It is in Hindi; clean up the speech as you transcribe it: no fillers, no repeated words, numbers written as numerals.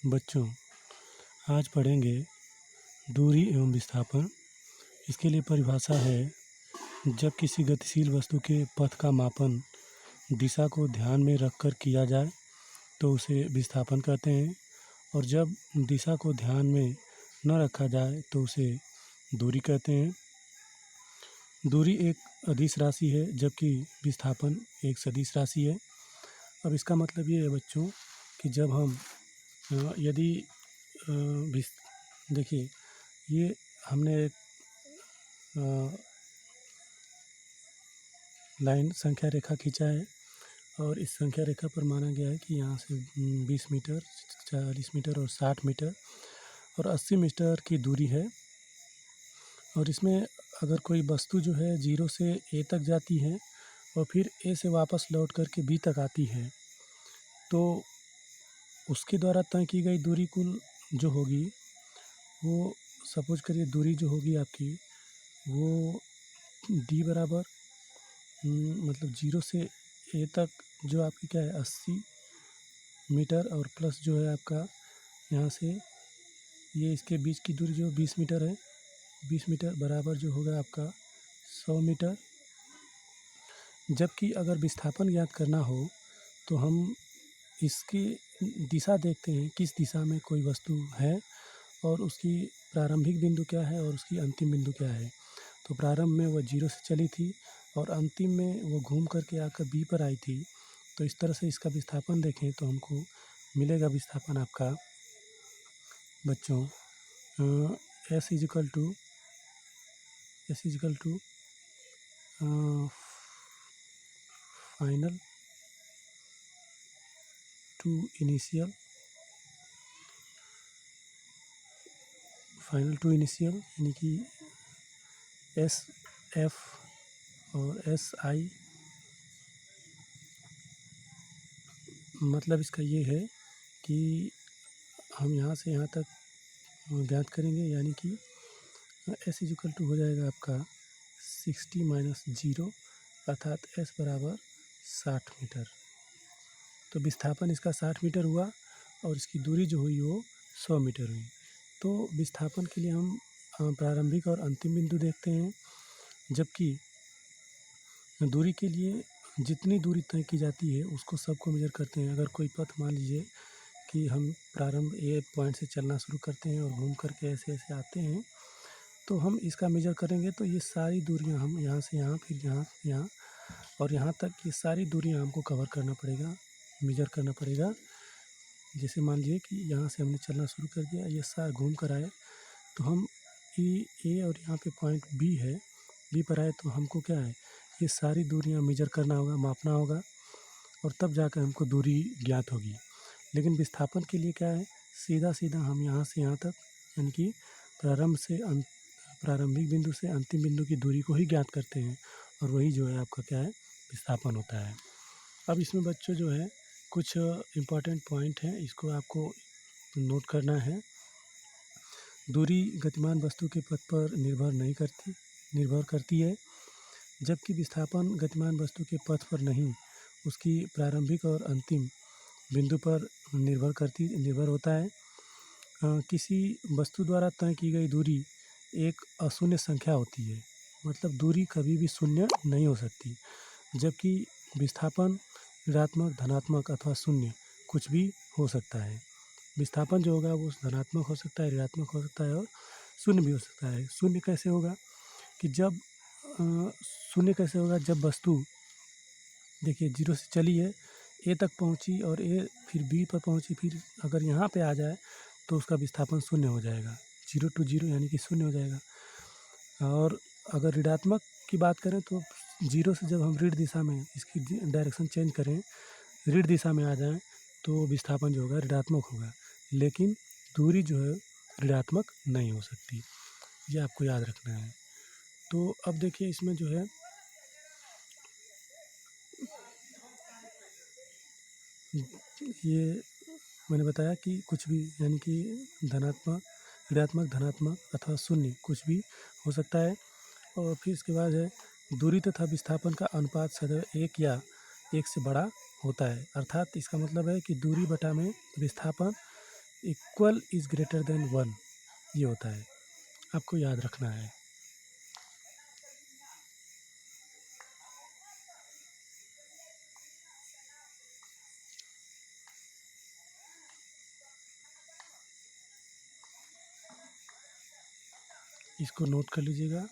बच्चों, आज पढ़ेंगे दूरी एवं विस्थापन। इसके लिए परिभाषा है, जब किसी गतिशील वस्तु के पथ का मापन दिशा को ध्यान में रखकर किया जाए तो उसे विस्थापन कहते हैं, और जब दिशा को ध्यान में न रखा जाए तो उसे दूरी कहते हैं। दूरी एक अदिश राशि है, जबकि विस्थापन एक सदिश राशि है। अब इसका मतलब ये है बच्चों कि जब हम यदि देखिए, ये हमने एक लाइन संख्या रेखा खींचा है, और इस संख्या रेखा पर माना गया है कि यहाँ से 20 मीटर, 40 मीटर और 60 मीटर और 80 मीटर की दूरी है। और इसमें अगर कोई वस्तु जो है 0 से A तक जाती है और फिर A से वापस लौट करके B तक आती है, तो उसके द्वारा तय की गई दूरी कुल जो होगी, वो सपोज करिए दूरी जो होगी आपकी, वो D बराबर मतलब 0 से A तक जो आपकी क्या है 80 मीटर, और प्लस जो है आपका यहाँ से ये इसके बीच की दूरी जो 20 मीटर है, 20 मीटर बराबर जो होगा आपका 100 मीटर। जबकि अगर विस्थापन ज्ञात करना हो तो हम इसकी दिशा देखते हैं, किस दिशा में कोई वस्तु है और उसकी प्रारंभिक बिंदु क्या है और उसकी अंतिम बिंदु क्या है। तो प्रारंभ में वह 0 से चली थी और अंतिम में वो घूम करके आकर B पर आई थी। तो इस तरह से इसका विस्थापन देखें तो हमको मिलेगा विस्थापन आपका बच्चों S is equal to final to initial यानी कि SF और SI। मतलब इसका ये है कि हम यहाँ से यहाँ तक ज्ञात करेंगे, यानी कि S इजिकल टू हो जाएगा आपका 60 माइनस 0, अर्थात S बराबर 60 मीटर। तो विस्थापन इसका 60 मीटर हुआ और इसकी दूरी जो हुई वो 100 मीटर हुई। तो विस्थापन के लिए हम प्रारंभिक और अंतिम बिंदु देखते हैं, जबकि दूरी के लिए जितनी दूरी तय की जाती है उसको सबको मेजर करते हैं। अगर कोई पथ मान लीजिए कि हम प्रारंभ A पॉइंट से चलना शुरू करते हैं और घूम करके ऐसे ऐसे आते हैं, तो हम इसका मेजर करेंगे तो ये सारी दूरियां हम यहाँ से यहाँ, फिर यहाँ और यहाँ तक ये सारी दूरियां हमको कवर करना पड़ेगा, मेजर करना पड़ेगा। जैसे मान लीजिए कि यहाँ से हमने चलना शुरू कर दिया, ये सारा घूम कर आए, तो हम A और यहाँ पे पॉइंट B है, B पर आए तो हमको क्या है, ये सारी दूरियां मेजर करना होगा, मापना होगा, और तब जाकर हमको दूरी ज्ञात होगी। लेकिन विस्थापन के लिए क्या है, सीधा सीधा हम यहाँ से यहाँ तक, यानी कि प्रारंभिक बिंदु से अंतिम बिंदु की दूरी को ही ज्ञात करते हैं, और वही जो है आपका क्या है, विस्थापन होता है। अब इसमें बच्चों जो है कुछ इम्पॉर्टेंट पॉइंट हैं, इसको आपको नोट करना है। दूरी गतिमान वस्तु के पथ पर निर्भर करती है, जबकि विस्थापन गतिमान वस्तु के पथ पर नहीं, उसकी प्रारंभिक और अंतिम बिंदु पर निर्भर होता है। किसी वस्तु द्वारा तय की गई दूरी एक अशून्य संख्या होती है, मतलब दूरी कभी भी शून्य नहीं हो सकती, जबकि विस्थापन ऋणात्मक, धनात्मक अथवा शून्य कुछ भी हो सकता है। विस्थापन जो होगा वो धनात्मक हो सकता है, ऋणात्मक हो सकता है और शून्य भी हो सकता है। शून्य कैसे होगा कि जब वस्तु देखिए 0 से चली है, A तक पहुंची और A फिर B पर पहुंची, फिर अगर यहाँ पे आ जाए तो उसका विस्थापन शून्य हो जाएगा, 0 to 0 यानी कि शून्य हो जाएगा। और अगर ऋणात्मक की बात करें तो 0 से जब हम ऋण दिशा में इसकी डायरेक्शन चेंज करें, ऋण दिशा में आ जाएं, तो विस्थापन जो होगा ऋणात्मक होगा, लेकिन दूरी जो है ऋणात्मक नहीं हो सकती, ये आपको याद रखना है। तो अब देखिए इसमें जो है ये मैंने बताया कि कुछ भी, यानी कि धनात्मक, ऋणात्मक, धनात्मक अथवा शून्य कुछ भी हो सकता है। और फिर इसके बाद है दूरी तथा विस्थापन का अनुपात सदैव 1 या 1 से बड़ा होता है, अर्थात इसका मतलब है कि दूरी बटा में विस्थापन इक्वल इज़ ग्रेटर देन 1 ये होता है, आपको याद रखना है। इसको नोट कर लीजिएगा।